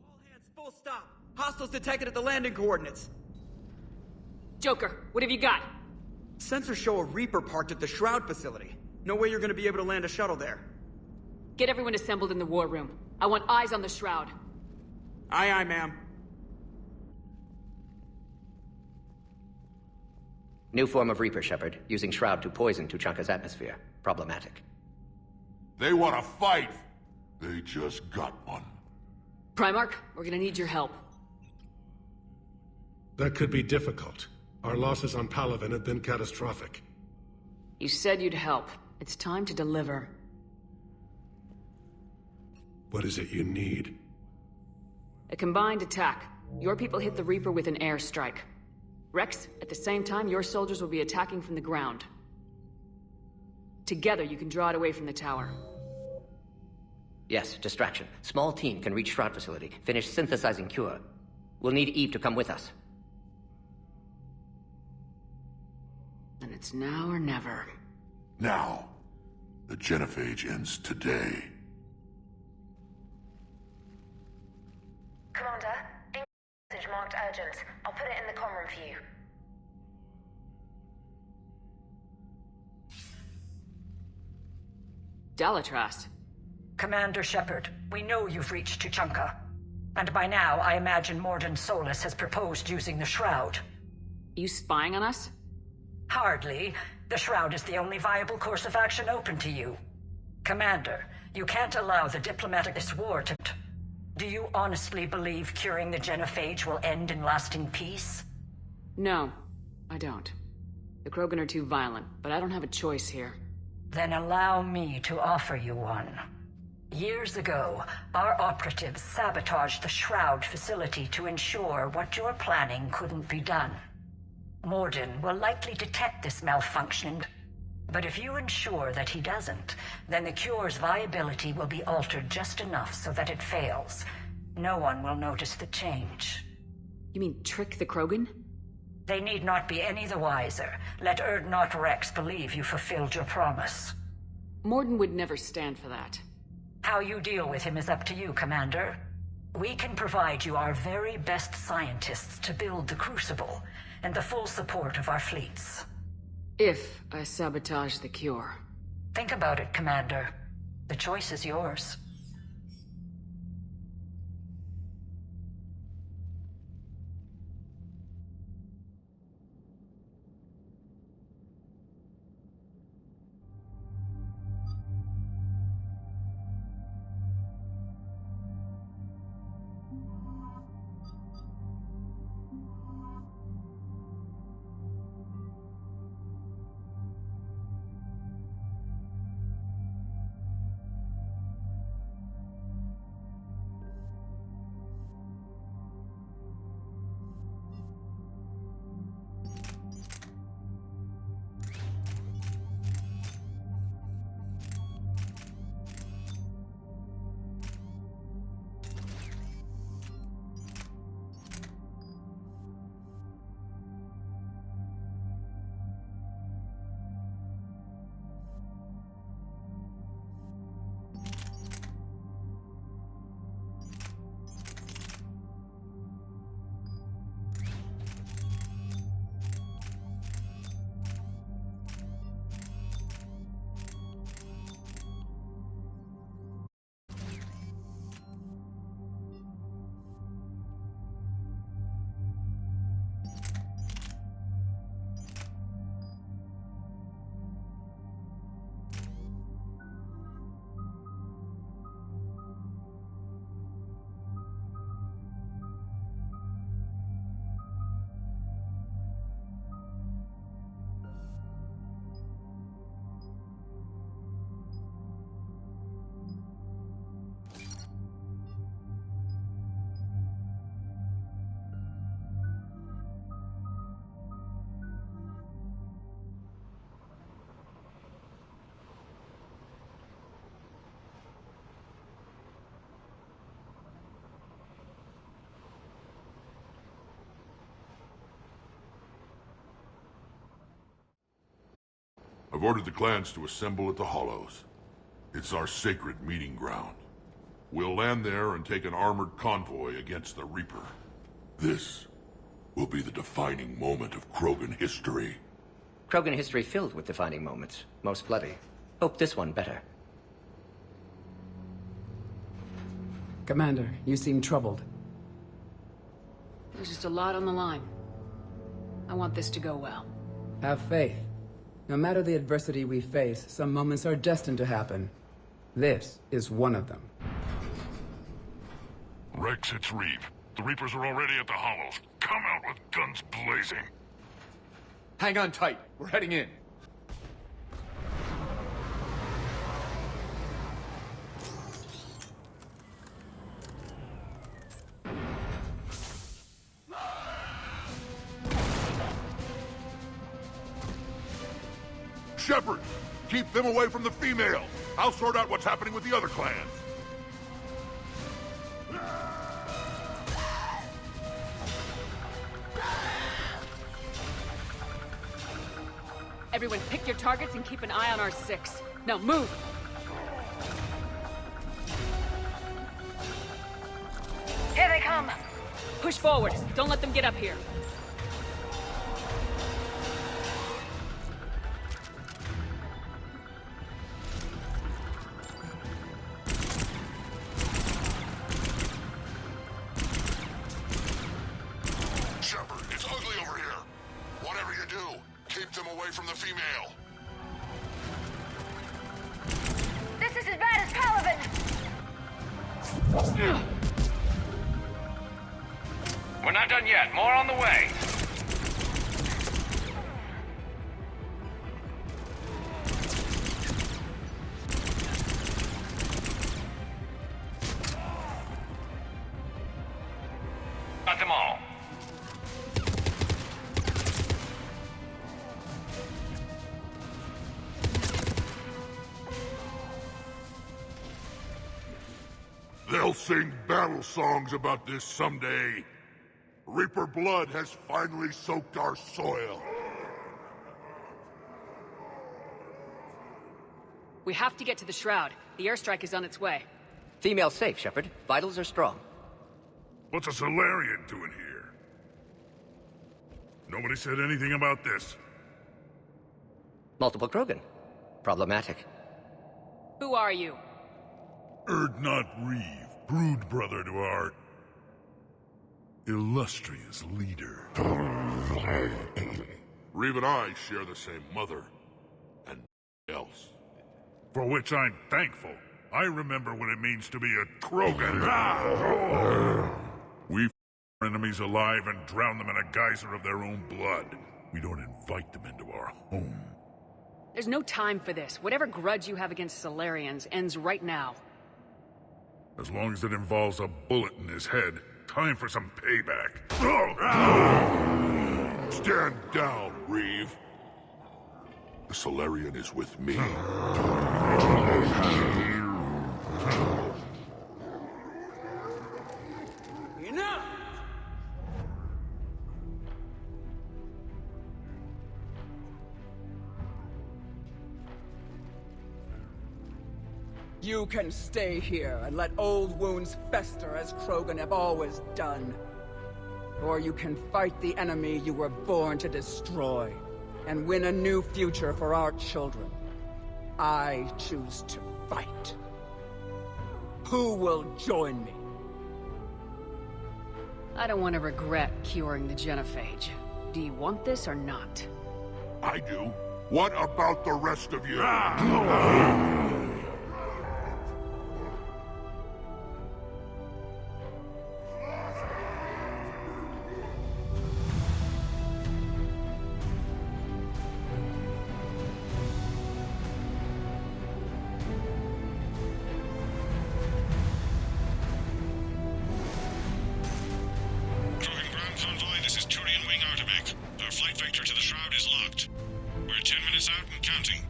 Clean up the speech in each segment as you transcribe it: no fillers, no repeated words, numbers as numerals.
All hands, full stop! Hostiles detected at the landing coordinates! Joker, what have you got? Sensors show a Reaper parked at the Shroud facility. No way you're gonna be able to land a shuttle there. Get everyone assembled in the war room. I want eyes on the Shroud. Aye, aye, ma'am. New form of Reaper, Shepard, using Shroud to poison Tuchanka's atmosphere. Problematic. They want to fight! They just got one. Primarch, we're gonna need your help. That could be difficult. Our losses on Palaven have been catastrophic. You said you'd help. It's time to deliver. What is it you need? A combined attack. Your people hit the Reaper with an airstrike. Rex, at the same time, your soldiers will be attacking from the ground. Together, you can draw it away from the tower. Yes, distraction. Small team can reach Shroud facility, finish synthesizing cure. We'll need Eve to come with us. And it's now or never. Now, the Genophage ends today. Commander, message marked urgent. I'll put it in the comm room for you. Dalatras. Commander Shepard, we know you've reached Tuchanka. And by now, I imagine Morden Solus has proposed using the Shroud. You spying on us? Hardly. The Shroud is the only viable course of action open to you. Commander, you can't allow the diplomatic this war to... Do you honestly believe curing the Genophage will end in lasting peace? No, I don't. The Krogan are too violent, but I don't have a choice here. Then allow me to offer you one. Years ago, our operatives sabotaged the Shroud facility to ensure what you're planning couldn't be done. Morden will likely detect this malfunction, but if you ensure that he doesn't, then the cure's viability will be altered just enough so that it fails. No one will notice the change. You mean trick the Krogan? They need not be any the wiser. Let Urdnot Rex believe you fulfilled your promise. Morden would never stand for that. How you deal with him is up to you, Commander. We can provide you our very best scientists to build the Crucible, and the full support of our fleets. If I sabotage the cure. Think about it, Commander. The choice is yours. I've ordered the clans to assemble at the Hollows. It's our sacred meeting ground. We'll land there and take an armored convoy against the Reaper. This will be the defining moment of Krogan history. Krogan history filled with defining moments. Most bloody. Hope this one better. Commander, you seem troubled. There's just a lot on the line. I want this to go well. Have faith. No matter the adversity we face, some moments are destined to happen. This is one of them. Rex, it's Reeve. The Reapers are already at the Hollows. Come out with guns blazing. Hang on tight. We're heading in. Shepard, keep them away from the female. I'll sort out what's happening with the other clans. Everyone pick your targets and keep an eye on our 6. Now move! Here they come! Push forward. Don't let them get up here. Shepard, it's ugly over here. Whatever you do, keep them away from the female. This is as bad as Palaven! We're not done yet. More on the way. Got them all. They'll sing battle songs about this someday. Reaper blood has finally soaked our soil. We have to get to the Shroud. The airstrike is on its way. Female safe, Shepard. Vitals are strong. What's a Solarian doing here? Nobody said anything about this. Multiple Krogan. Problematic. Who are you? Erdnot Reeve, brood brother to our illustrious leader. Reeve and I share the same mother, and else. For which I'm thankful. I remember what it means to be a Krogan. We our enemies alive and drown them in a geyser of their own blood. We don't invite them into our home. There's no time for this. Whatever grudge you have against Solarians ends right now. As long as it involves a bullet in his head, time for some payback. Stand down, Reeve. The Solarian is with me. Enough! You can stay here and let old wounds fester as Krogan have always done. Or you can fight the enemy you were born to destroy, and win a new future for our children. I choose to fight. Who will join me? I don't want to regret curing the Genophage. Do you want this or not? I do. What about the rest of you? This is Turian Wing Artemek. Our flight vector to the Shroud is locked. We're 10 minutes out and counting.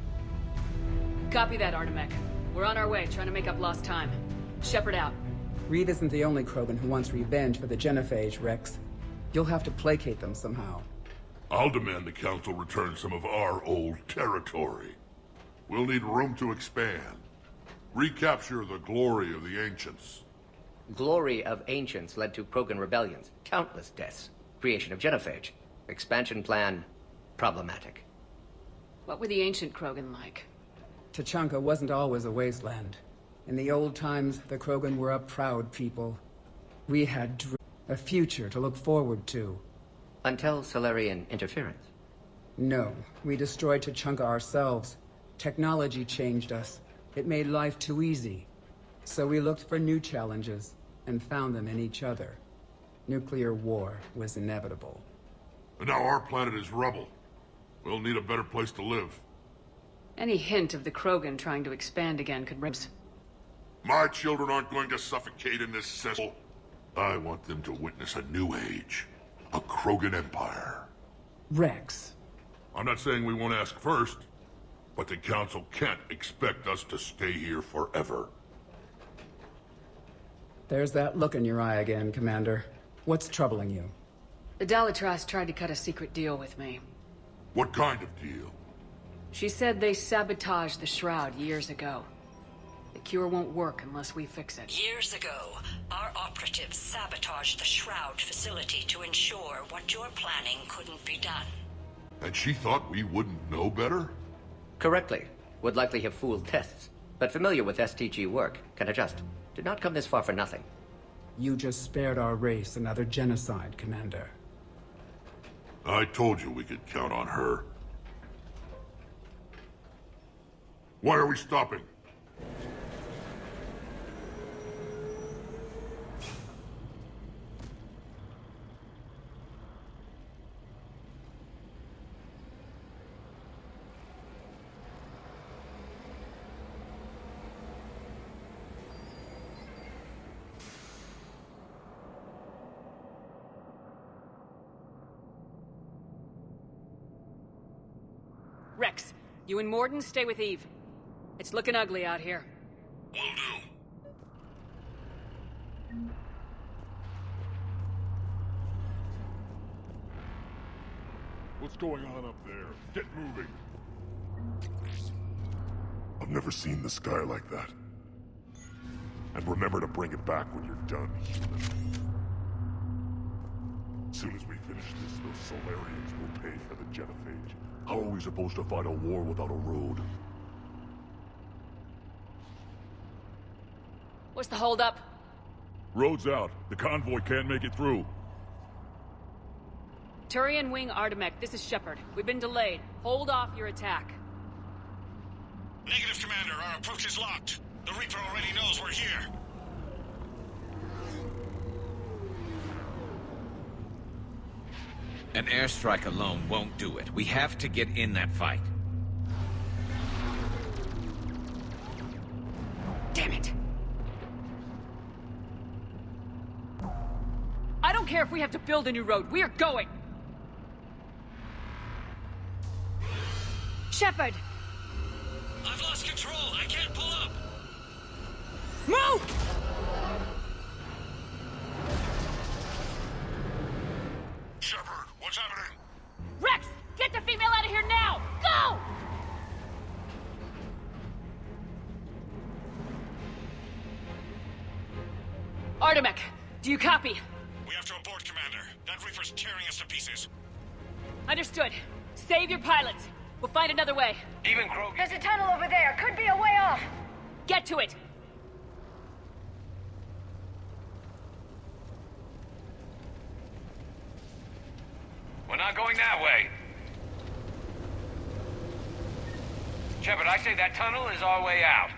Copy that, Artemek. We're on our way, trying to make up lost time. Shepard out. Reed isn't the only Krogan who wants revenge for the Genophage, Rex. You'll have to placate them somehow. I'll demand the Council return some of our old territory. We'll need room to expand. Recapture the glory of the Ancients. Glory of Ancients led to Krogan rebellions, countless deaths, creation of Genophage. Expansion plan, problematic. What were the ancient Krogan like? Tuchanka wasn't always a wasteland. In the old times, the Krogan were a proud people. We had a future to look forward to. Until Solarian interference. No, we destroyed Tuchanka ourselves. Technology changed us. It made life too easy. So we looked for new challenges, and found them in each other. Nuclear war was inevitable. And now our planet is rubble. We'll need a better place to live. Any hint of the Krogan trying to expand again could ribs. My children aren't going to suffocate in this cesspool. I want them to witness a new age. A Krogan empire. Rex. I'm not saying we won't ask first, but the Council can't expect us to stay here forever. There's that look in your eye again, Commander. What's troubling you? The Dalitras tried to cut a secret deal with me. What kind of deal? She said they sabotaged the Shroud years ago. The cure won't work unless we fix it. Years ago, our operatives sabotaged the Shroud facility to ensure what you're planning couldn't be done. And she thought we wouldn't know better? Correctly. Would likely have fooled tests, but familiar with STG work, can adjust. Did not come this far for nothing. You just spared our race another genocide, Commander. I told you we could count on her. Why are we stopping? Rex, you and Morden stay with Eve. It's looking ugly out here. Will do. What's going on up there? Get moving. I've never seen the sky like that. And remember to bring it back when you're done, human. As soon as we finish this, those Solarians will pay for the Genophage. How are we supposed to fight a war without a road? What's the holdup? Road's out. The convoy can't make it through. Turian Wing Artemek, this is Shepard. We've been delayed. Hold off your attack. Negative, Commander. Our approach is locked. The Reaper already knows we're here. An airstrike alone won't do it. We have to get in that fight. Damn it! I don't care if we have to build a new road. We are going! Shepard! I've lost control. I can't pull up. Move! Shepard, what's happening? Rex! Get the female out of here now! Go! Artemek, do you copy? We have to abort, Commander. That Reaper's tearing us to pieces. Understood. Save your pilots. We'll find another way. Even Krogan. There's a tunnel over there. Could be a way off. Get to it! We're not going that way. Shepard, I say that tunnel is our way out.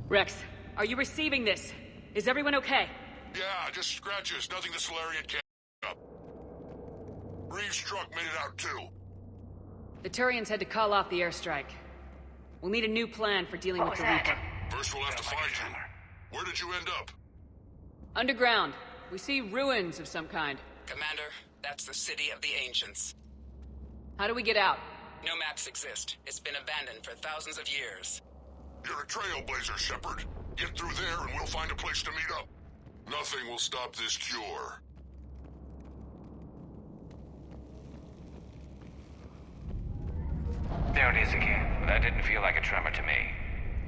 Rex, are you receiving this? Is everyone okay? Yeah, just scratches. Nothing the Solarian can't up. Reeves' truck made it out too. The Turians had to call off the airstrike. We'll need a new plan for dealing with the Reaper. First we'll have to find you. Where did you end up? Underground. We see ruins of some kind. Commander, That's the city of the ancients. How do we get out? No maps exist. It's been abandoned for thousands of years. You're a trailblazer, Shepard. Get through there and we'll find a place to meet up. Nothing will stop this cure. There it is again. That didn't feel like a tremor to me.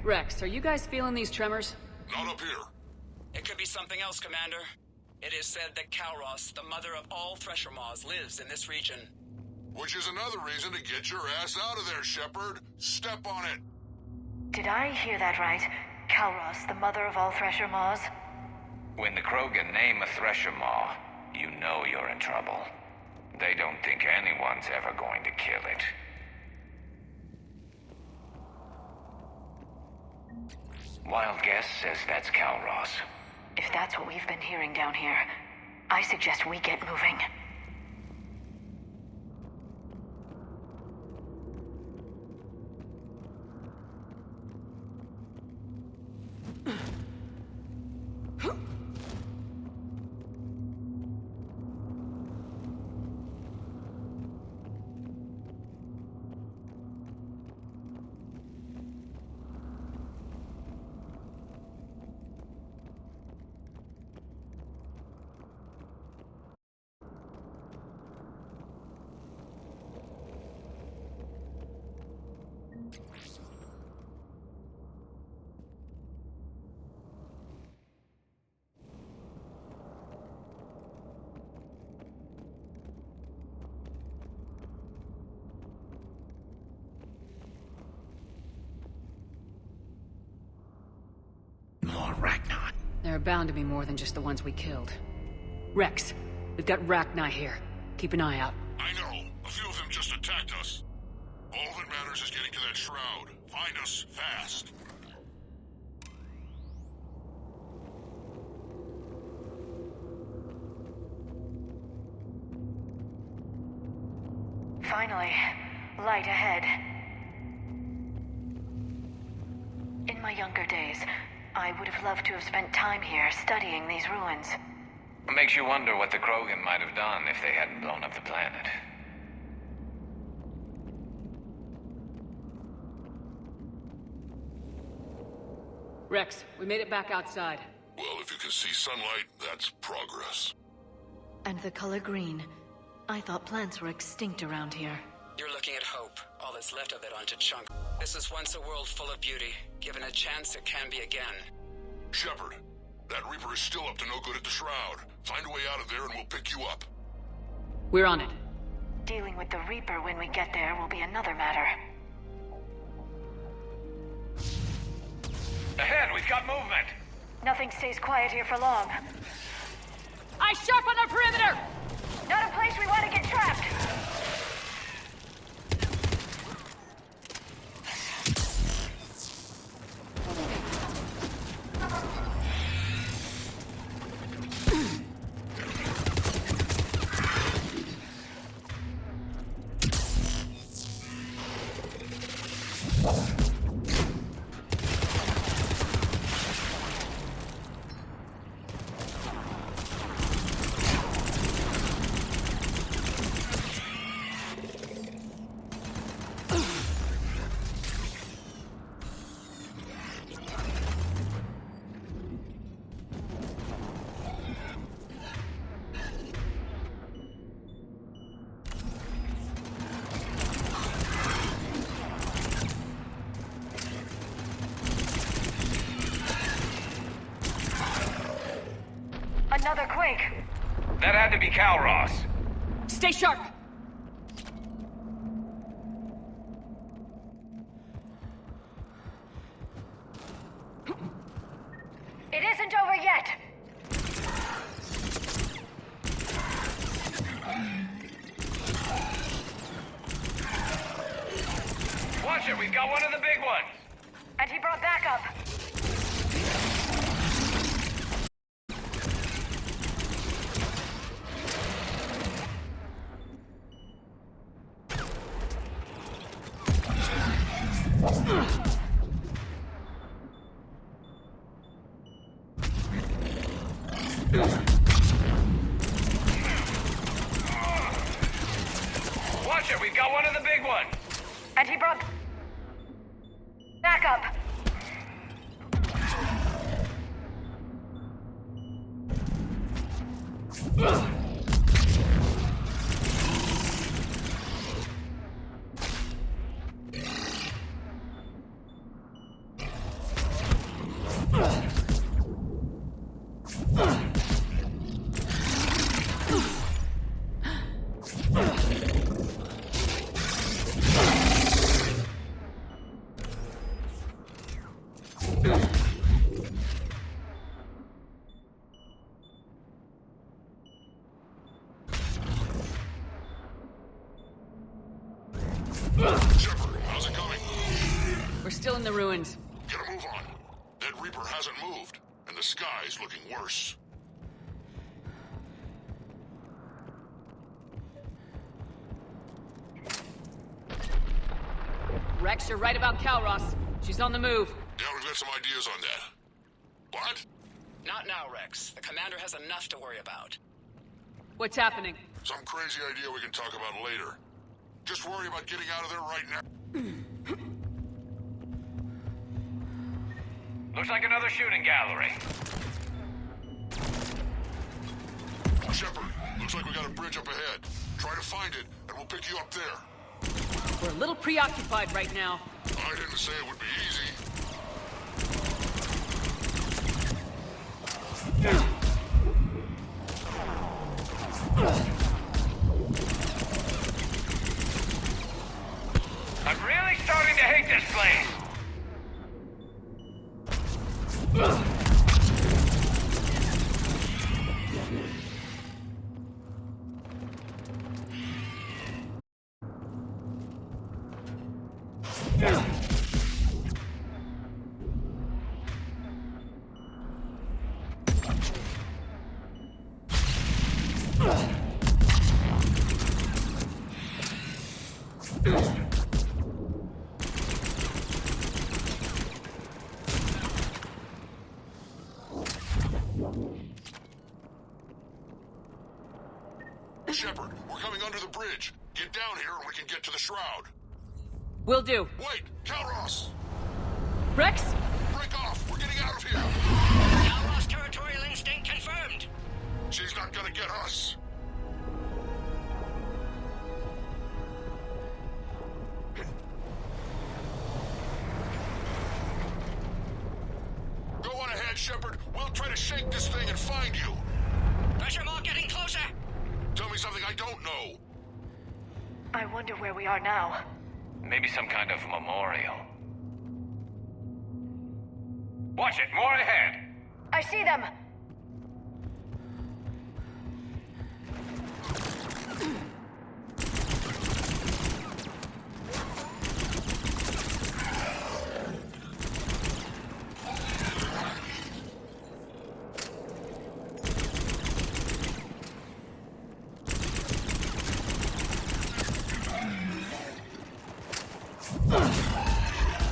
Rex, are you guys feeling these tremors? Not up here. It could be something else, Commander. It is said that Kalros, the mother of all Thresher Maws, lives in this region. Which is another reason to get your ass out of there, Shepard. Step on it. Did I hear that right? Kalros, the mother of all Thresher Maws? When the Krogan name a Thresher Maw, you know you're in trouble. They don't think anyone's ever going to kill it. Wild guess says that's Kalros. If that's what we've been hearing down here, I suggest we get moving. There are bound to be more than just the ones we killed. Rex, we've got Rachni here. Keep an eye out. I know. A few of them just attacked us. All that matters is getting to that shroud. Find us fast. Finally, light ahead. In my younger days, I would have loved to have spent time here studying these ruins. Makes you wonder what the Krogan might have done if they hadn't blown up the planet. Rex, we made it back outside. Well, if you can see sunlight, that's progress. And the color green. I thought plants were extinct around here. You're looking at hope, all that's left of it on Tuchanka. This is once a world full of beauty. Given a chance, it can be again. Shepard, that Reaper is still up to no good at the Shroud. Find a way out of there and we'll pick you up. We're on it. Dealing with the Reaper when we get there will be another matter. Ahead, we've got movement! Nothing stays quiet here for long. Eyes sharp on our perimeter! Not a place we want to get trapped! Another quake. That had to be Kalros. Stay sharp! It isn't over yet! Watch it, we've got one of the big ones! And he brought backup. And he brought... backup! Shepard, how's it going? We're still in the ruins. Get a move on. That Reaper hasn't moved, and the sky's looking worse. Rex, you're right about Calros. She's on the move. Yeah, we've got some ideas on that. What? Not now, Rex. The commander has enough to worry about. What's happening? Some crazy idea we can talk about later. Just worry about getting out of there right now. Looks like another shooting gallery. Shepard, looks like we got a bridge up ahead. Try to find it, and we'll pick you up there. We're a little preoccupied right now. I didn't say it would be easy. I'm really starting to hate this place. Shepard, we're coming under the bridge. Get down here and we can get to the shroud. Will do. Wait, Calros! Rex? Break off! We're getting out of here! Calros territorial instinct confirmed. She's not gonna get us. Go on ahead, Shepard. We'll try to shake this thing and find you. Pressure mark getting closer. Tell me something I don't know. I wonder where we are now. Maybe some kind of memorial. Watch it, more ahead. I see them!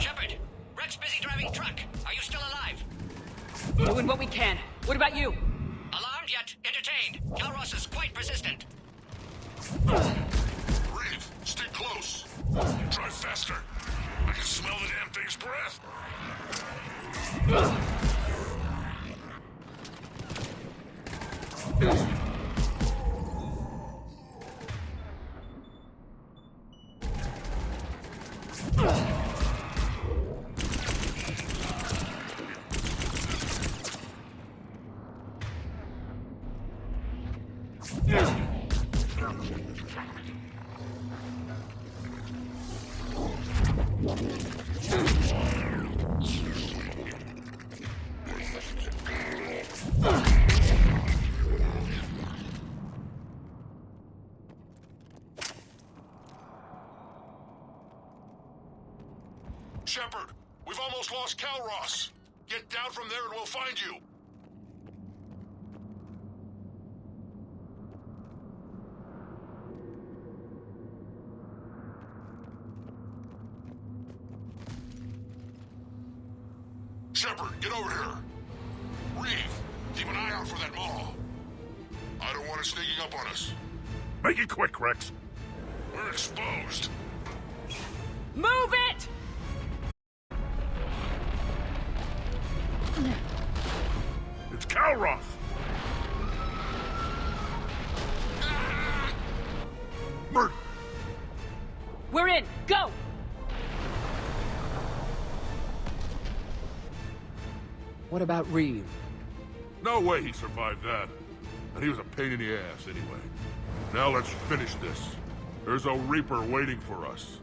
Shepard, Rex busy driving truck. Are you still alive? Doing what we can. What about you? Alarmed yet entertained. Calros is quite persistent. Reeve, stick close. Drive faster. I can smell the damn thing's breath. Shepard, we've almost lost Calros. Get down from there and we'll find you. Shepard, get over here. Reeve, keep an eye out for that maw. I don't want it sneaking up on us. Make it quick, Rex. We're exposed. Move! What about Reeve? No way he survived that. And he was a pain in the ass anyway. Now let's finish this. There's a Reaper waiting for us.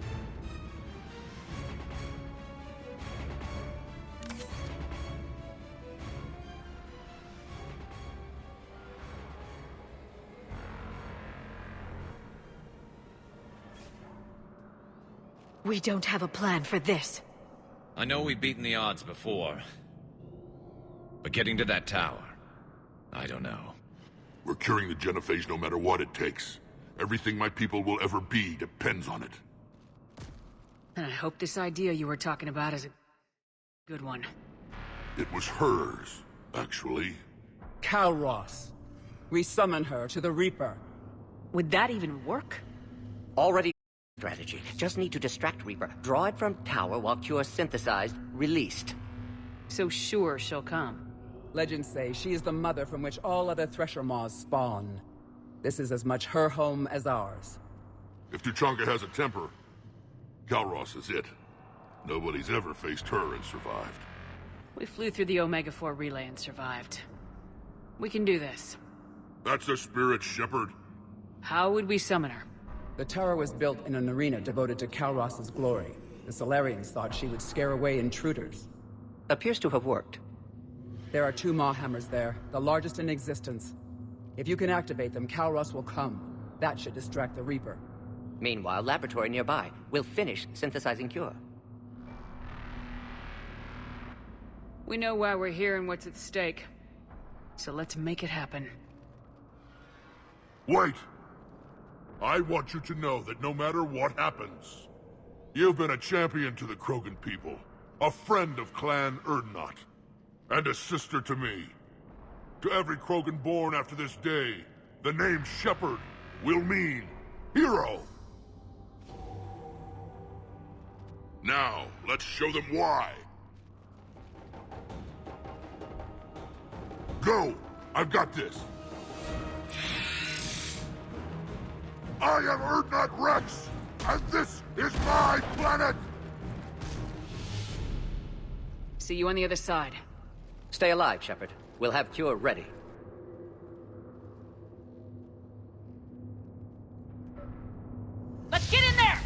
We don't have a plan for this. I know we've beaten the odds before. But getting to that tower, I don't know. We're curing the Genophage no matter what it takes. Everything my people will ever be depends on it. And I hope this idea you were talking about is a good one. It was hers, actually. Kalros. We summon her to the Reaper. Would that even work? Already strategy. Just need to distract Reaper. Draw it from tower while Cure synthesized, released. So sure she'll come. Legends say she is the mother from which all other Thresher Maws spawn. This is as much her home as ours. If Tuchanka has a temper, Kalros is it. Nobody's ever faced her and survived. We flew through the Omega-4 relay and survived. We can do this. That's the spirit, Shepard. How would we summon her? The tower was built in an arena devoted to Kalros' glory. The Solarians thought she would scare away intruders. Appears to have worked. There are 2 Maw hammers there, the largest in existence. If you can activate them, Kalros will come. That should distract the Reaper. Meanwhile, laboratory nearby. We'll finish synthesizing Cure. We know why we're here and what's at stake. So let's make it happen. Wait! I want you to know that no matter what happens, you've been a champion to the Krogan people, a friend of Clan Urdnot, and a sister to me. To every Krogan born after this day, the name Shepard will mean hero. Now, let's show them why. Go! I've got this. I am Urdnot Rex, and this is my planet! See you on the other side. Stay alive, Shepard. We'll have Cure ready. Let's get in there!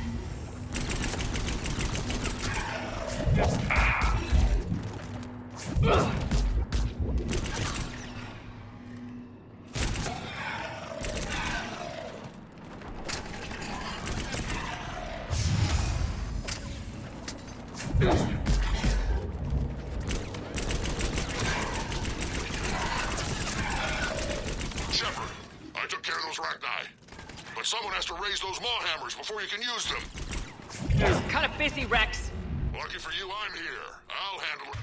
Shepard, I took care of those Rachni. But someone has to raise those Maw hammers before you can use them. Kind of busy, Rex. Lucky for you, I'm here. I'll handle it.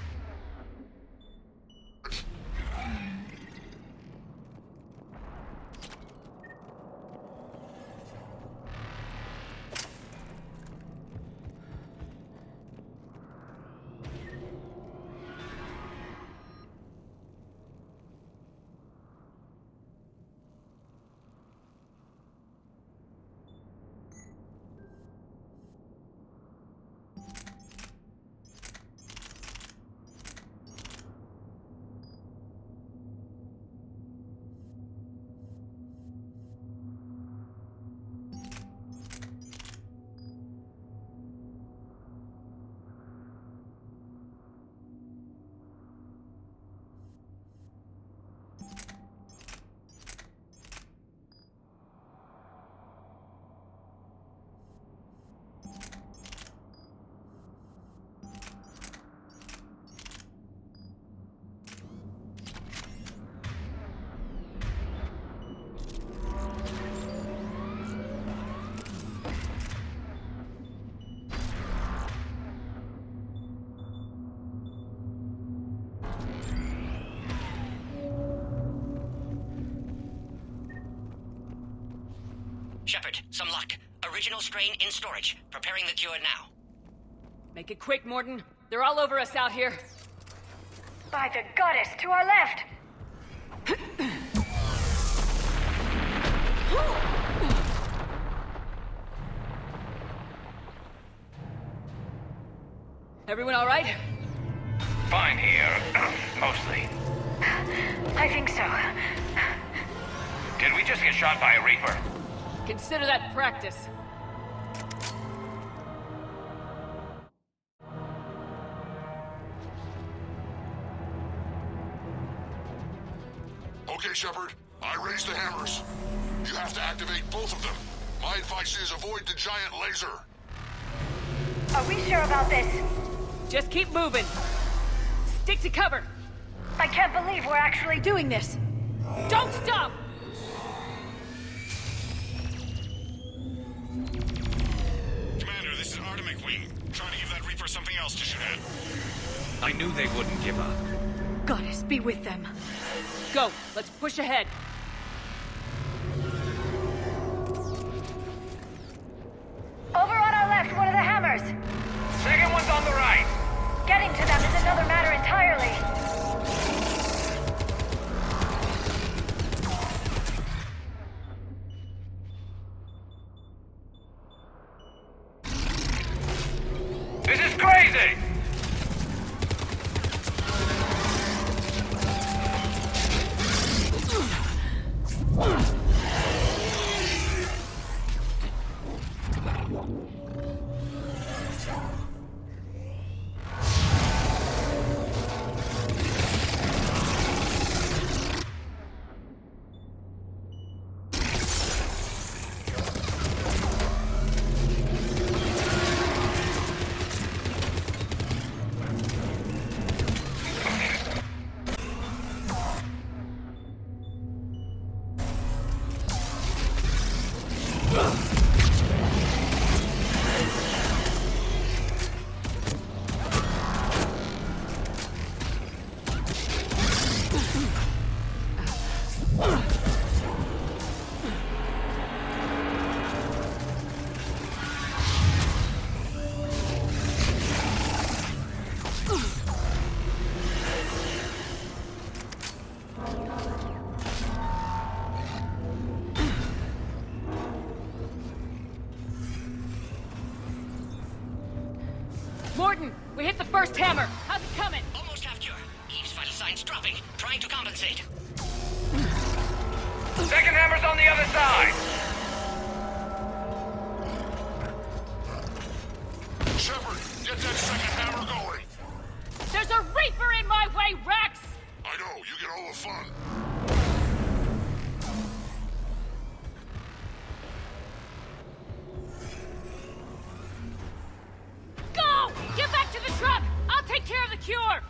Shepard, some luck. Original strain in storage. Preparing the cure now. Make it quick, Mordin. They're all over us out here. By the goddess, to our left! Everyone all right? fine here. Mostly. I think so. Did we just get shot by a Reaper? Consider that practice. Okay, Shepard. I raised the hammers. You have to activate both of them. My advice is avoid the giant laser. Are we sure about this? Just keep moving. Stick to cover. I can't believe we're actually doing this. Don't stop! Commander, this is Artemis Wing. Trying to give that Reaper something else to shoot at. I knew they wouldn't give up. Goddess be with them. Go, let's push ahead. Over on our left, one of the hammers. Second one's on the right. Getting to them is another matter entirely. This is crazy! Morton, we hit the first hammer. How's it coming? Almost have cure. Eve's vital signs dropping. Trying to compensate. Second hammer's on the other side. Shepard, get that second hammer going. There's a Reaper in my way, Rex! I know, you get all the fun. Go! Get back to the truck! I'll take care of the cure!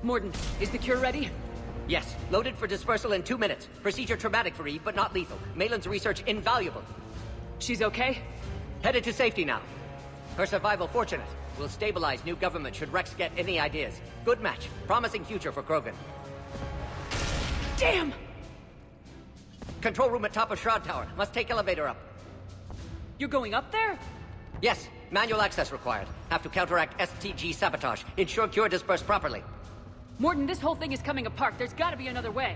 Morton, is the cure ready? Yes, loaded for dispersal in 2 minutes. Procedure traumatic for Eve, but not lethal. Malin's research invaluable. She's okay? Headed to safety now. Her survival fortunate. We'll stabilize new government should Rex get any ideas. Good match. Promising future for Krogan. Damn! Control room at top of Shroud Tower. Must take elevator up. You're going up there? Yes. Manual access required. Have to counteract STG sabotage. Ensure cure dispersed properly. Mordin, this whole thing is coming apart. There's gotta be another way.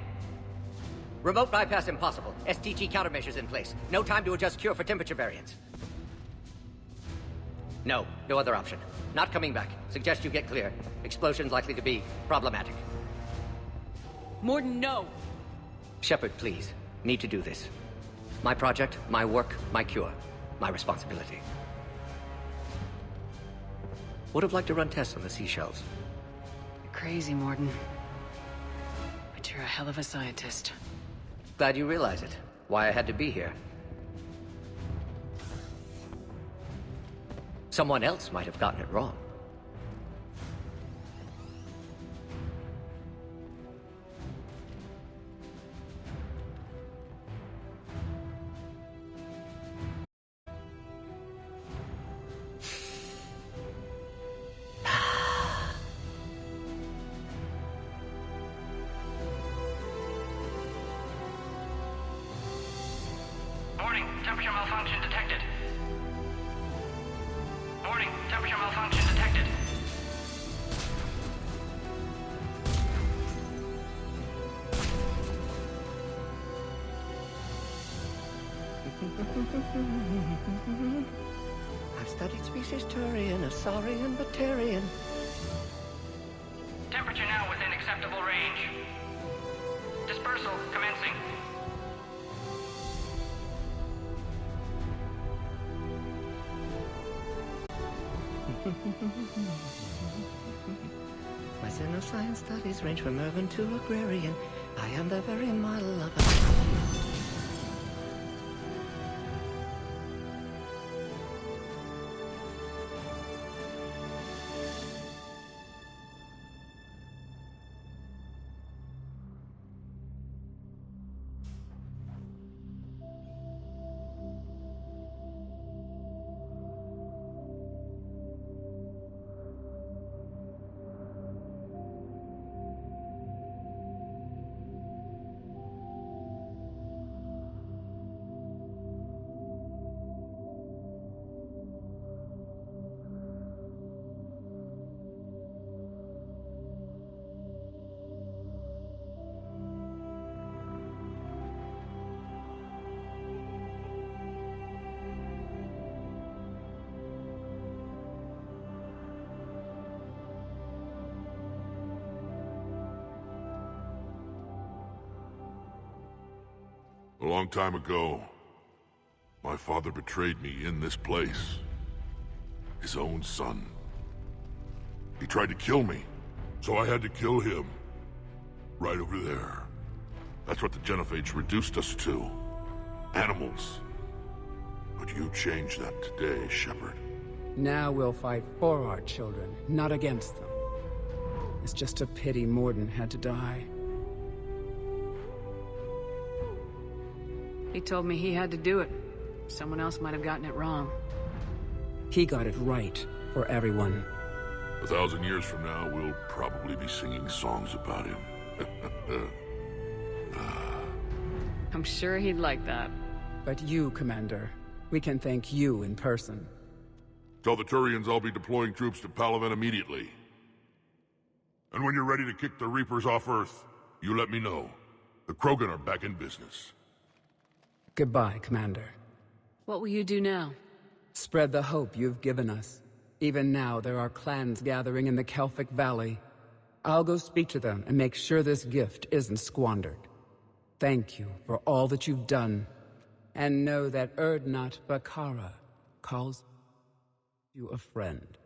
Remote bypass impossible. STG countermeasures in place. No time to adjust cure for temperature variance. No other option. Not coming back. Suggest you get clear. Explosion's likely to be problematic. Mordin, no! Shepard, please. Need to do this. My project, my work, my cure. My responsibility. Would have liked to run tests on the seashells. You're crazy, Mordin. But you're a hell of a scientist. Glad you realize it. Why I had to be here. Someone else might have gotten it wrong. Warning, temperature malfunction detected. Warning, temperature malfunction detected. I've studied species Turian, Asaurian, Batarian. Temperature now within acceptable range. Dispersal commencing. My xenoscience studies range from urban to agrarian. I am the very model of a... A long time ago, my father betrayed me in this place. His own son. He tried to kill me, so I had to kill him. Right over there. That's what the Genophage reduced us to. Animals. But you changed that today, Shepard. Now we'll fight for our children, not against them. It's just a pity Mordin had to die. He told me he had to do it. Someone else might have gotten it wrong. He got it right for everyone. 1,000 years from now, we'll probably be singing songs about him. I'm sure he'd like that. But you, Commander, we can thank you in person. Tell the Turians I'll be deploying troops to Palaven immediately. And when you're ready to kick the Reapers off Earth, you let me know. The Krogan are back in business. Goodbye, Commander. What will you do now? Spread the hope you've given us. Even now, there are clans gathering in the Kelphic Valley. I'll go speak to them and make sure this gift isn't squandered. Thank you for all that you've done. And know that Erdnot Bakara calls you a friend.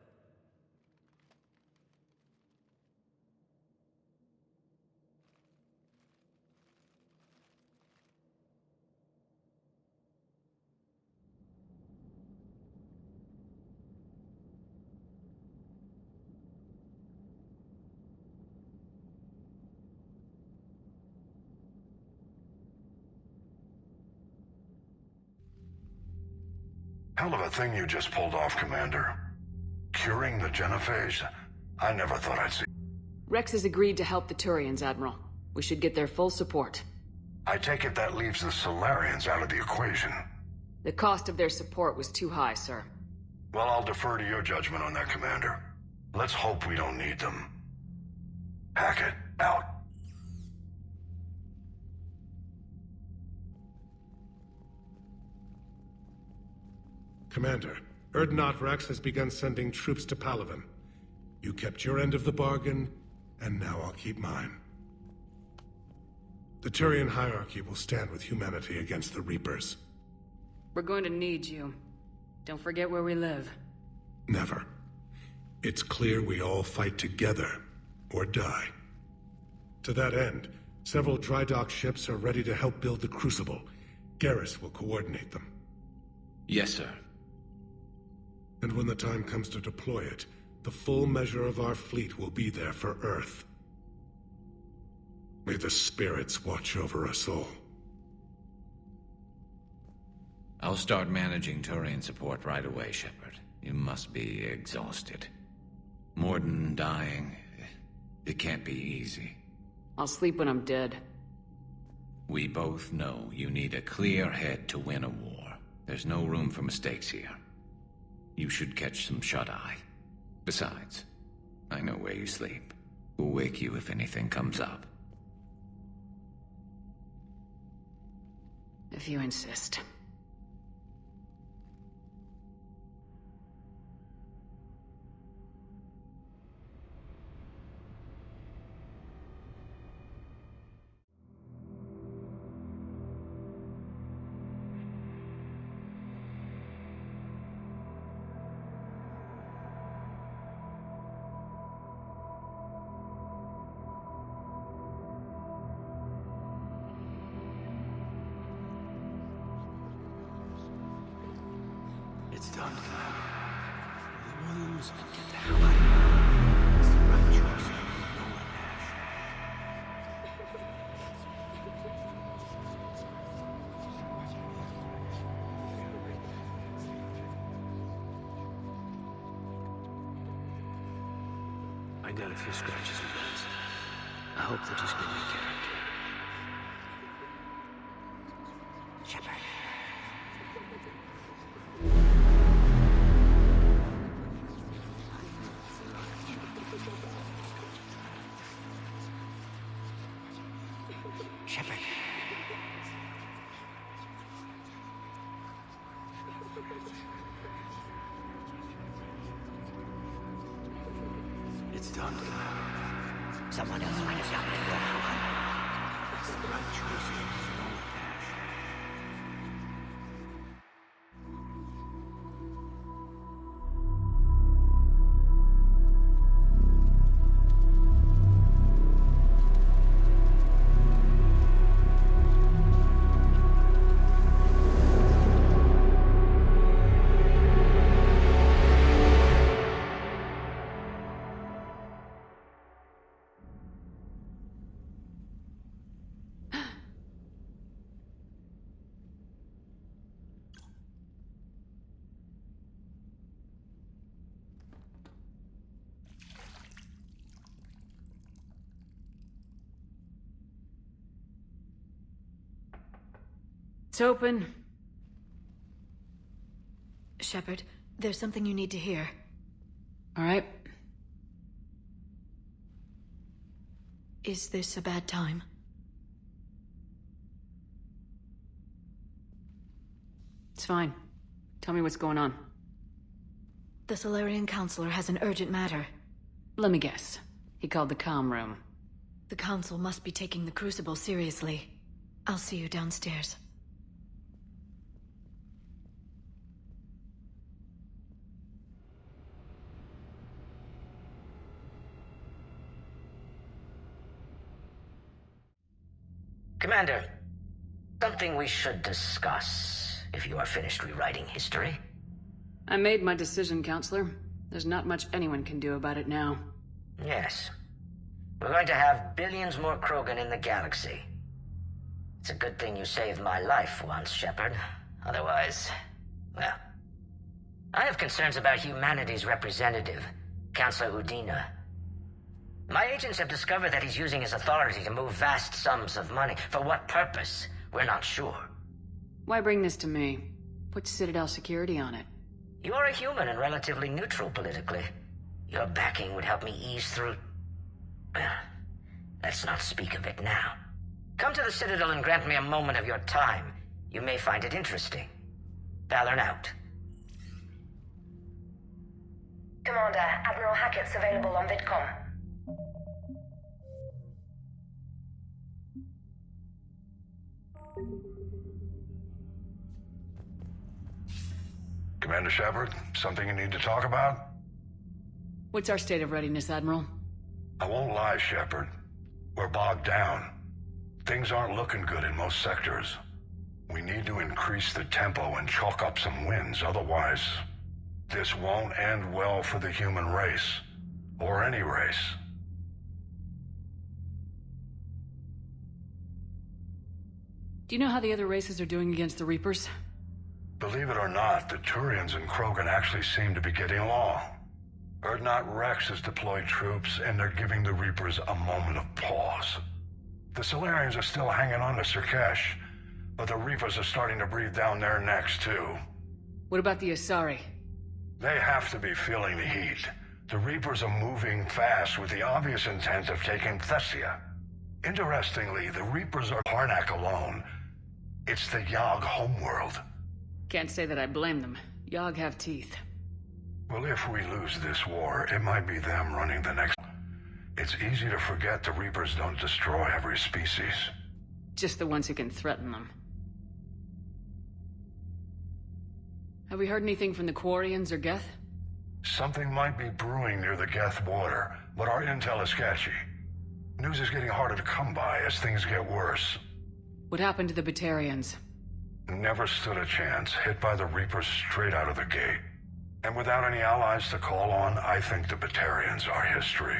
Hell of a thing you just pulled off, Commander. Curing the Genophage? I never thought I'd see... Rex has agreed to help the Turians, Admiral. We should get their full support. I take it that leaves the Solarians out of the equation. The cost of their support was too high, sir. Well, I'll defer to your judgment on that, Commander. Let's hope we don't need them. Hackett, out. Commander, Urdnot Rex has begun sending troops to Palaven. You kept your end of the bargain, and now I'll keep mine. The Turian hierarchy will stand with humanity against the Reapers. We're going to need you. Don't forget where we live. Never. It's clear we all fight together, or die. To that end, several dry dock ships are ready to help build the Crucible. Garrus will coordinate them. Yes, sir. And when the time comes to deploy it, the full measure of our fleet will be there for Earth. May the spirits watch over us all. I'll start managing Turian support right away, Shepard. You must be exhausted. Morden dying, it can't be easy. I'll sleep when I'm dead. We both know you need a clear head to win a war. There's no room for mistakes here. You should catch some shut-eye. Besides, I know where you sleep. We'll wake you if anything comes up. If you insist. It's done, Commander. The Williams can get the hell out of here. It's the right choice. No one, Nash. I got a few scratches and bends. I hope they just give me character. Shepard. Shepard. It's done, Commander. Someone else might have done it well. It's the right choice. No one, Nash. It's open. Shepard, there's something you need to hear. All right. Is this a bad time? It's fine. Tell me what's going on. The Solarian Counselor has an urgent matter. Let me guess. He called the comm room. The Council must be taking the Crucible seriously. I'll see you downstairs. Commander, something we should discuss, if you are finished rewriting history. I made my decision, Counselor. There's not much anyone can do about it now. Yes. We're going to have billions more Krogan in the galaxy. It's a good thing you saved my life once, Shepard. Otherwise, well, I have concerns about humanity's representative, Councillor Udina. My agents have discovered that he's using his authority to move vast sums of money. For what purpose? We're not sure. Why bring this to me? Put Citadel security on it. You are a human and relatively neutral politically. Your backing would help me ease through... Well, let's not speak of it now. Come to the Citadel and grant me a moment of your time. You may find it interesting. Valorn out. Commander, Admiral Hackett's available on VidCom. Commander Shepard, something you need to talk about? What's our state of readiness, Admiral? I won't lie, Shepard. We're bogged down. Things aren't looking good in most sectors. We need to increase the tempo and chalk up some wins, otherwise... this won't end well for the human race. Or any race. Do you know how the other races are doing against the Reapers? Believe it or not, the Turians and Krogan actually seem to be getting along. Urdnot Rex has deployed troops, and they're giving the Reapers a moment of pause. The Solarians are still hanging on to Sirkesh, but the Reapers are starting to breathe down their necks, too. What about the Asari? They have to be feeling the heat. The Reapers are moving fast with the obvious intent of taking Thessia. Interestingly, the Reapers are Karnak alone. It's the Yogg homeworld. Can't say that I blame them. Yogg have teeth. Well, if we lose this war, it might be them running the next... It's easy to forget the Reapers don't destroy every species. Just the ones who can threaten them. Have we heard anything from the Quarians or Geth? Something might be brewing near the Geth border, but our intel is sketchy. News is getting harder to come by as things get worse. What happened to the Batarians? Never stood a chance, hit by the Reapers straight out of the gate. And without any allies to call on, I think the Batarians are history.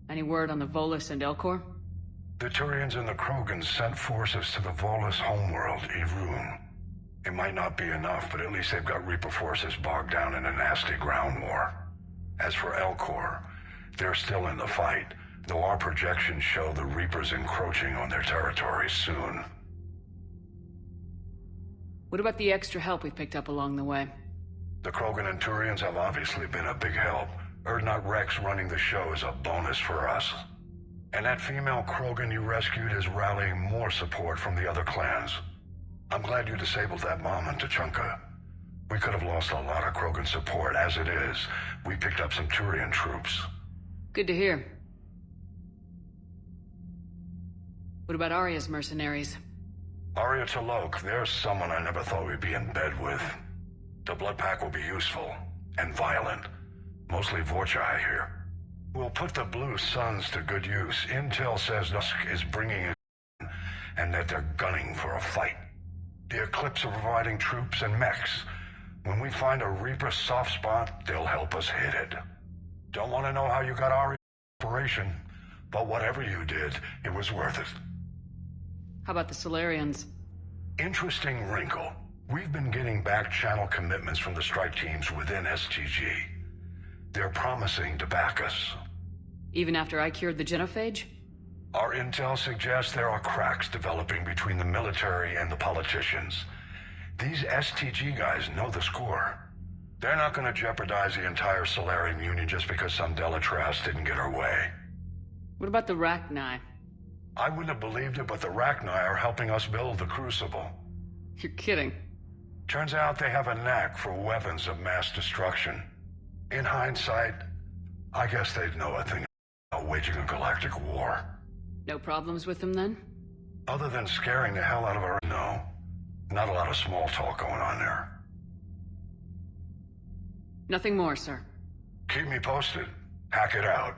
Any word on the Volus and Elcor? The Turians and the Krogans sent forces to the Volus homeworld, Irun. It might not be enough, but at least they've got Reaper forces bogged down in a nasty ground war. As for Elcor, they're still in the fight, though our projections show the Reapers encroaching on their territory soon. What about the extra help we picked up along the way? The Krogan and Turians have obviously been a big help. Urdnot Rex running the show is a bonus for us. And that female Krogan you rescued is rallying more support from the other clans. I'm glad you disabled that bomb on Tuchanka. We could have lost a lot of Krogan support. As it is, we picked up some Turian troops. Good to hear. What about Arya's mercenaries? Arya T'Loak, there's someone I never thought we'd be in bed with. The Blood Pack will be useful, and violent. Mostly Vorcha, I hear. We'll put the Blue Suns to good use. Intel says Dusk is bringing it in, and that they're gunning for a fight. The Eclipse are providing troops and mechs. When we find a Reaper soft spot, they'll help us hit it. Don't want to know how you got our operation, but whatever you did, it was worth it. How about the Solarians? Interesting wrinkle. We've been getting back-channel commitments from the strike teams within STG. They're promising to back us. Even after I cured the Genophage? Our intel suggests there are cracks developing between the military and the politicians. These STG guys know the score. They're not going to jeopardize the entire Solarian Union just because some Delatras didn't get her way. What about the Rachni? I wouldn't have believed it, but the Rachni are helping us build the Crucible. You're kidding. Turns out they have a knack for weapons of mass destruction. In hindsight, I guess they'd know a thing about waging a galactic war. No problems with them then? Other than scaring the hell out of our... No. Not a lot of small talk going on there. Nothing more, sir. Keep me posted. Hack it out.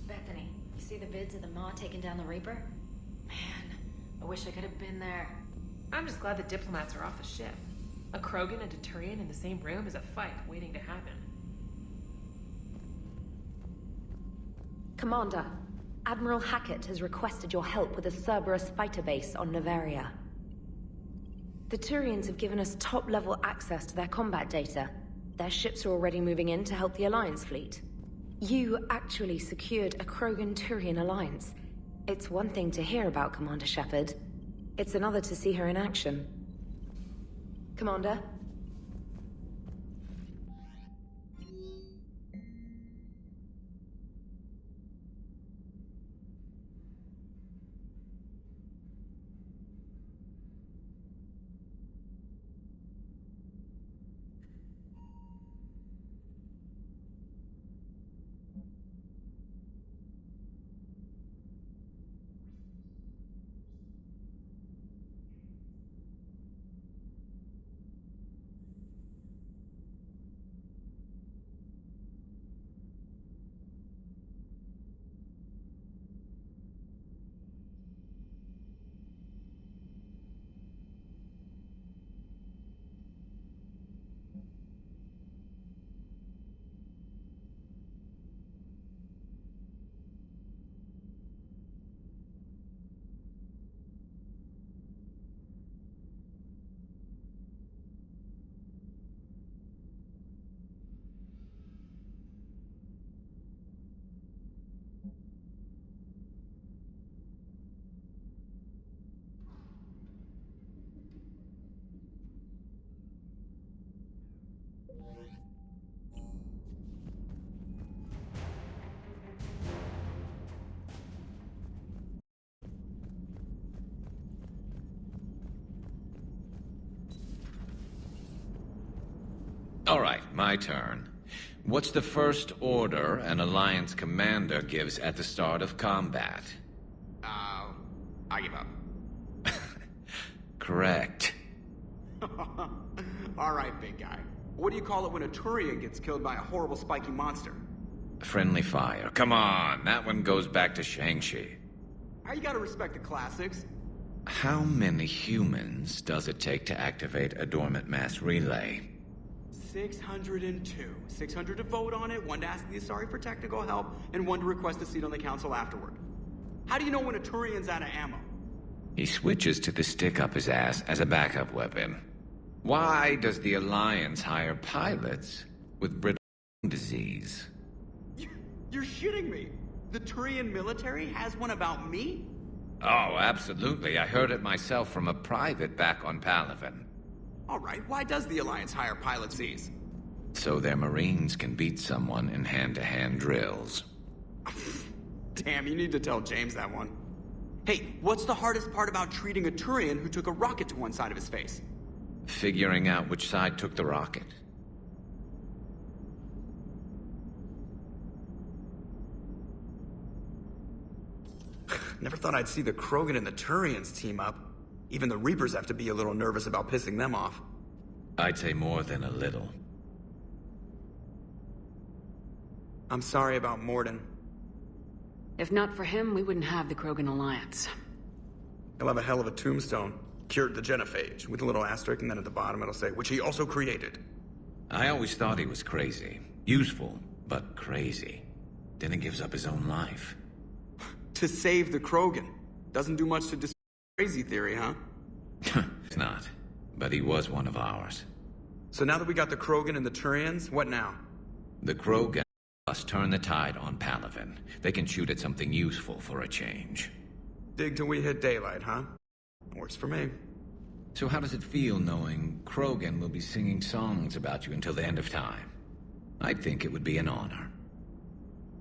Bethany, you see the vids of the Maw taking down the Reaper? Man, I wish I could have been there. I'm just glad the diplomats are off the ship. A Krogan and a Turian in the same room is a fight waiting to happen. Commander, Admiral Hackett has requested your help with a Cerberus fighter base on Novaria. The Turians have given us top-level access to their combat data. Their ships are already moving in to help the Alliance fleet. You actually secured a Krogan-Turian alliance. It's one thing to hear about, Commander Shepard. It's another to see her in action. Commander? All right, my turn. What's the first order an Alliance commander gives at the start of combat? I give up. Correct. All right, big guy. What do you call it when a Turian gets killed by a horrible spiky monster? Friendly fire. Come on, that one goes back to Shang-Chi. How you gotta respect the classics? How many humans does it take to activate a dormant mass relay? 602. 600 to vote on it, 1 to ask the Asari for technical help, and 1 to request a seat on the council afterward. How do you know when a Turian's out of ammo? He switches to the stick up his ass as a backup weapon. Why does the Alliance hire pilots with brittle disease? You're shitting me! The Turian military has one about me? Oh, absolutely. I heard it myself from a private back on Palaven. Alright, why does the Alliance hire pilot Z's? So their Marines can beat someone in hand-to-hand drills. Damn, you need to tell James that one. Hey, what's the hardest part about treating a Turian who took a rocket to one side of his face? Figuring out which side took the rocket. Never thought I'd see the Krogan and the Turians team up. Even the Reapers have to be a little nervous about pissing them off. I'd say more than a little. I'm sorry about Morden. If not for him, we wouldn't have the Krogan Alliance. He'll have a hell of a tombstone. Cured the Genophage, with a little asterisk, and then at the bottom it'll say, which he also created. I always thought he was crazy. Useful, but crazy. Then he gives up his own life. To save the Krogan. Doesn't do much to disprove crazy theory, huh? It's not. But he was one of ours. So now that we got the Krogan and the Turians, what now? The Krogan must turn the tide on Palaven. They can shoot at something useful for a change. Dig till we hit daylight, huh? Works for me. So how does it feel knowing Krogan will be singing songs about you until the end of time? I think it would be an honor.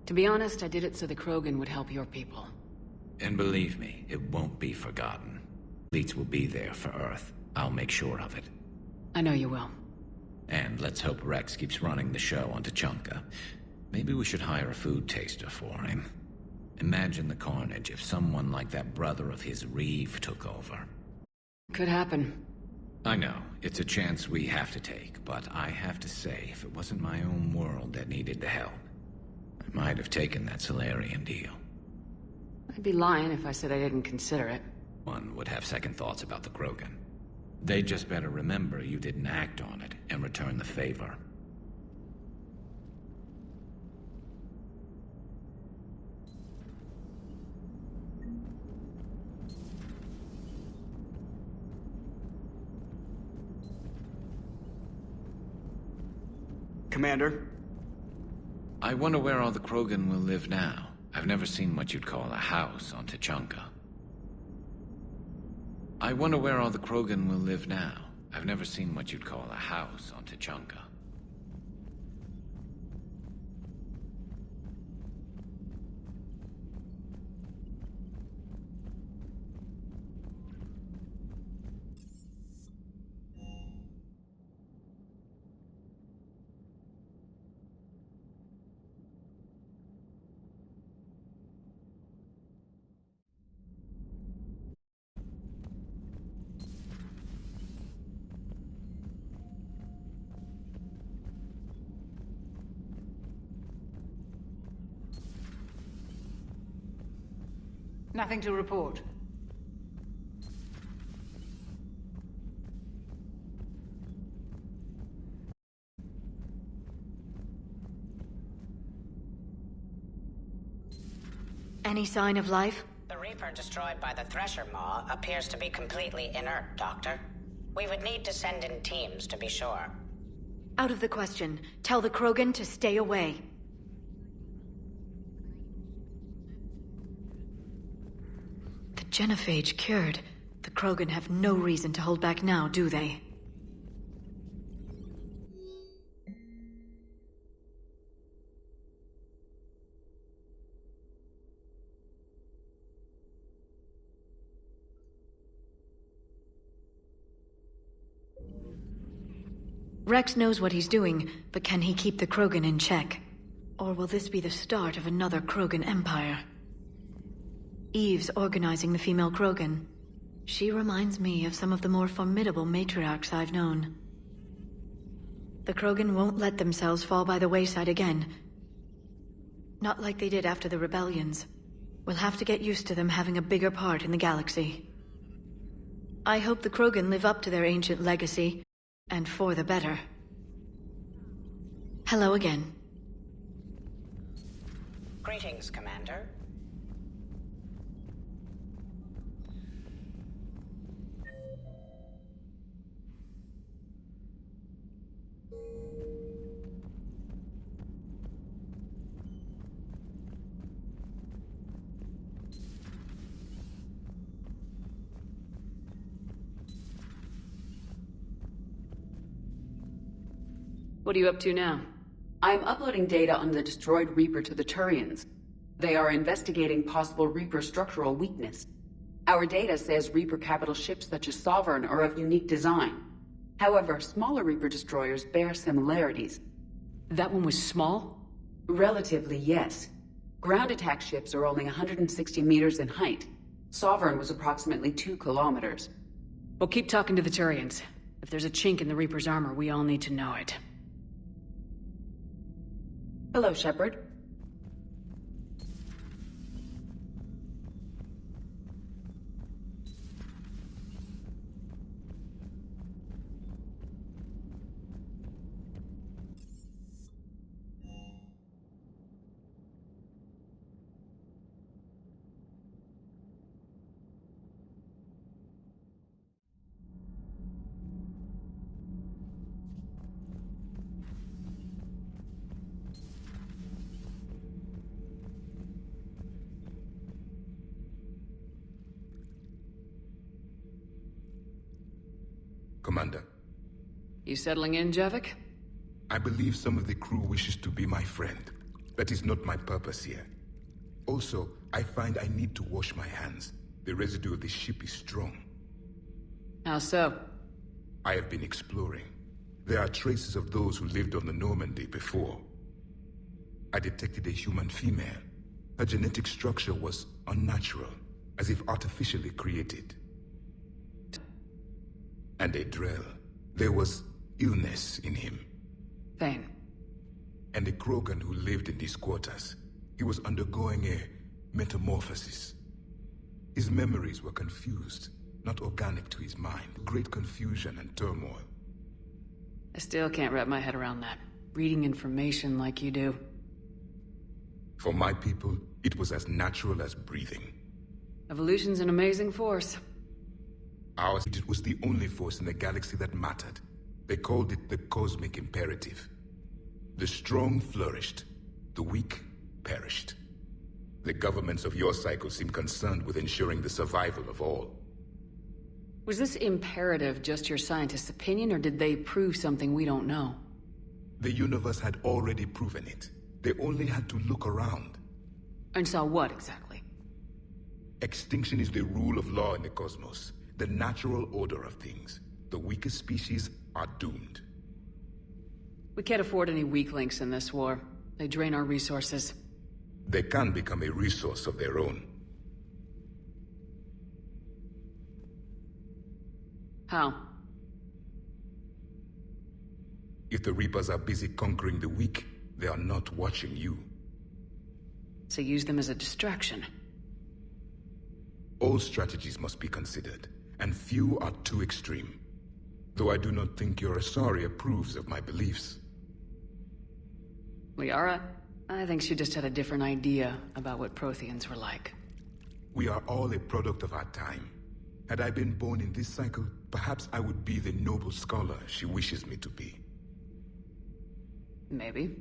To be honest, I did it so the Krogan would help your people. And believe me, it won't be forgotten. Fleets will be there for Earth. I'll make sure of it. I know you will. And let's hope Rex keeps running the show on Tuchanka. Maybe we should hire a food taster for him. Imagine the carnage if someone like that brother of his, Reeve, took over. Could happen. I know, it's a chance we have to take, but I have to say, if it wasn't my own world that needed the help, I might have taken that Solarian deal. I'd be lying if I said I didn't consider it. One would have second thoughts about the Krogan. They'd just better remember you didn't act on it and return the favor. Commander? I wonder where all the Krogan will live now. I've never seen what you'd call a house on Tuchanka. I wonder where all the Krogan will live now. I've never seen what you'd call a house on Tuchanka. Nothing to report. Any sign of life? The Reaper destroyed by the Thresher Maw appears to be completely inert, Doctor. We would need to send in teams to be sure. Out of the question. Tell the Krogan to stay away. The Genophage cured. The Krogan have no reason to hold back now, do they? Rex knows what he's doing, but can he keep the Krogan in check? Or will this be the start of another Krogan empire? Eve's organizing the female Krogan. She reminds me of some of the more formidable matriarchs I've known. The Krogan won't let themselves fall by the wayside again. Not like they did after the rebellions. We'll have to get used to them having a bigger part in the galaxy. I hope the Krogan live up to their ancient legacy, and for the better. Hello again. Greetings, Commander. What are you up to now? I'm uploading data on the destroyed Reaper to the Turians. They are investigating possible Reaper structural weakness. Our data says Reaper capital ships such as Sovereign are of unique design. However, smaller Reaper destroyers bear similarities. That one was small? Relatively, yes. Ground attack ships are only 160 meters in height. Sovereign was approximately 2 kilometers. Well, keep talking to the Turians. If there's a chink in the Reaper's armor, we all need to know it. Hello, Shepard. Commander. You settling in, Javik? I believe some of the crew wishes to be my friend. That is not my purpose here. Also, I find I need to wash my hands. The residue of the ship is strong. How so? I have been exploring. There are traces of those who lived on the Normandy before. I detected a human female. Her genetic structure was unnatural, as if artificially created. And a Drell. There was illness in him. Thane. And a Krogan who lived in these quarters. He was undergoing a metamorphosis. His memories were confused, not organic to his mind. Great confusion and turmoil. I still can't wrap my head around that. Reading information like you do. For my people, it was as natural as breathing. Evolution's an amazing force. Ours, it was the only force in the galaxy that mattered. They called it the cosmic imperative. The strong flourished, the weak perished. The governments of your cycle seem concerned with ensuring the survival of all. Was this imperative just your scientist's opinion, or did they prove something we don't know? The universe had already proven it. They only had to look around. And saw what, exactly? Extinction is the rule of law in the cosmos. The natural order of things. The weakest species are doomed. We can't afford any weak links in this war. They drain our resources. They can become a resource of their own. How? If the Reapers are busy conquering the weak, they are not watching you. So use them as a distraction. All strategies must be considered, and few are too extreme. Though I do not think your Asari approves of my beliefs. Liara, I think she just had a different idea about what Protheans were like. We are all a product of our time. Had I been born in this cycle, perhaps I would be the noble scholar she wishes me to be. Maybe.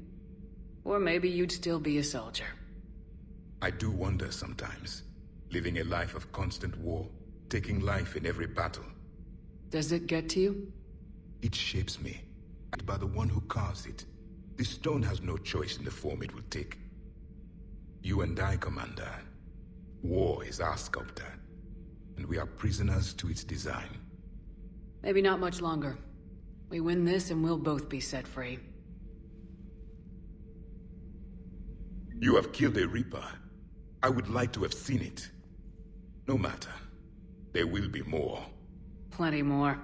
Or maybe you'd still be a soldier. I do wonder sometimes, living a life of constant war, taking life in every battle. Does it get to you? It shapes me, and by the one who carves it. The stone has no choice in the form it will take. You and I, Commander. War is our sculptor, and we are prisoners to its design. Maybe not much longer. We win this and we'll both be set free. You have killed a Reaper. I would like to have seen it. No matter. There will be more. Plenty more.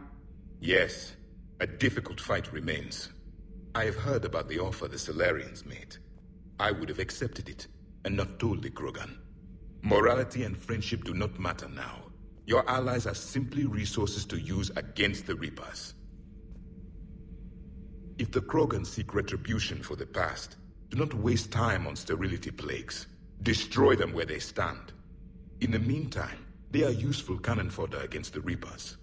Yes. A difficult fight remains. I have heard about the offer the Solarians made. I would have accepted it, and not told the Krogan. Morality and friendship do not matter now. Your allies are simply resources to use against the Reapers. If the Krogan seek retribution for the past, do not waste time on sterility plagues. Destroy them where they stand. In the meantime, they are useful cannon fodder against the Reapers.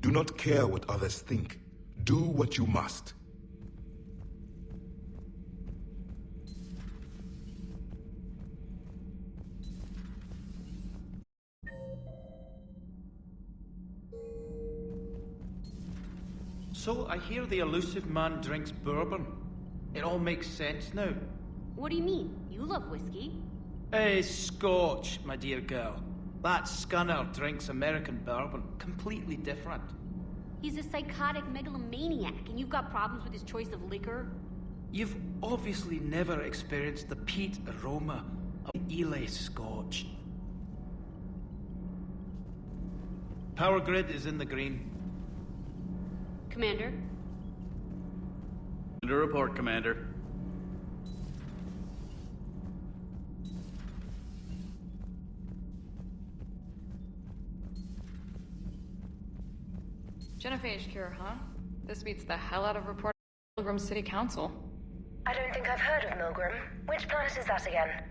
Do not care what others think. Do what you must. So, I hear the elusive man drinks bourbon. It all makes sense now. What do you mean? You love whiskey. Scotch, my dear girl. That scunner drinks American bourbon. Completely different. He's a psychotic megalomaniac, and you've got problems with his choice of liquor? You've obviously never experienced the peat aroma of Ely Scotch. Power grid is in the green. Commander? Under report, Commander. Genophage cure, huh? This beats the hell out of report Milgram City Council. I don't think I've heard of Milgram. Which planet is that again?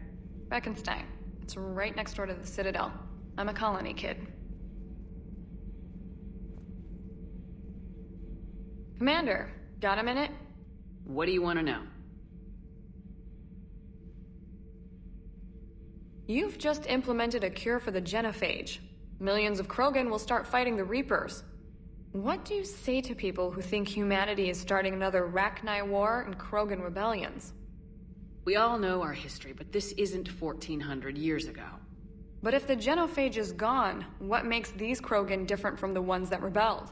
Beckenstein. It's right next door to the Citadel. I'm a colony kid. Commander, got a minute? What do you want to know? You've just implemented a cure for the Genophage. Millions of Krogan will start fighting the Reapers. What do you say to people who think humanity is starting another Rachni War and Krogan rebellions? We all know our history, but this isn't 1400 years ago. But if the Genophage is gone, what makes these Krogan different from the ones that rebelled?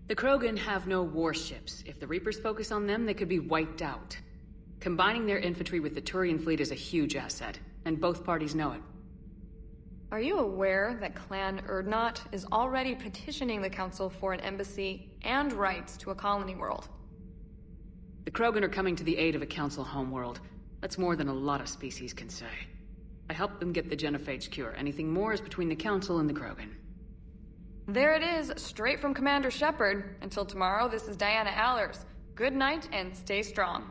The Krogan have no warships. If the Reapers focus on them, they could be wiped out. Combining their infantry with the Turian fleet is a huge asset, and both parties know it. Are you aware that Clan Urdnot is already petitioning the Council for an embassy and rights to a colony world? The Krogan are coming to the aid of a Council homeworld. That's more than a lot of species can say. I helped them get the Genophage cure. Anything more is between the Council and the Krogan. There it is, straight from Commander Shepard. Until tomorrow, this is Diana Allers. Good night and stay strong.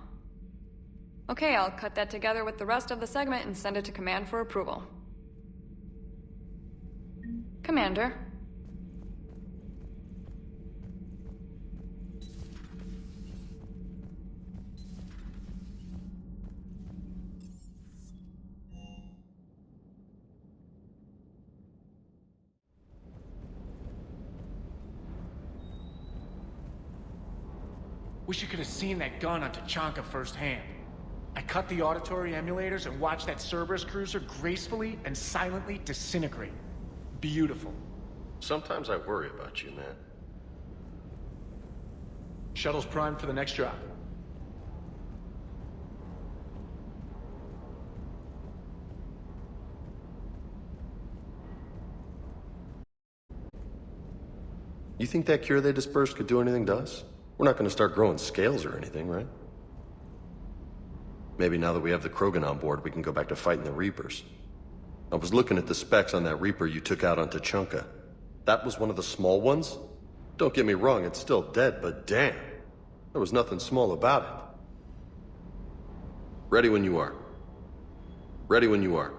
Okay, I'll cut that together with the rest of the segment and send it to Command for approval. Commander. Wish you could have seen that gun on Tuchanka firsthand. I cut the auditory emulators and watched that Cerberus cruiser gracefully and silently disintegrate. Beautiful. Sometimes I worry about you, man. Shuttle's primed for the next drop. You think that cure they dispersed could do anything to us? We're not going to start growing scales or anything, right? Maybe now that we have the Krogan on board, we can go back to fighting the Reapers. I was looking at the specs on that Reaper you took out on Tuchanka. That was one of the small ones? Don't get me wrong, it's still dead, but damn. There was nothing small about it. Ready when you are. Ready when you are.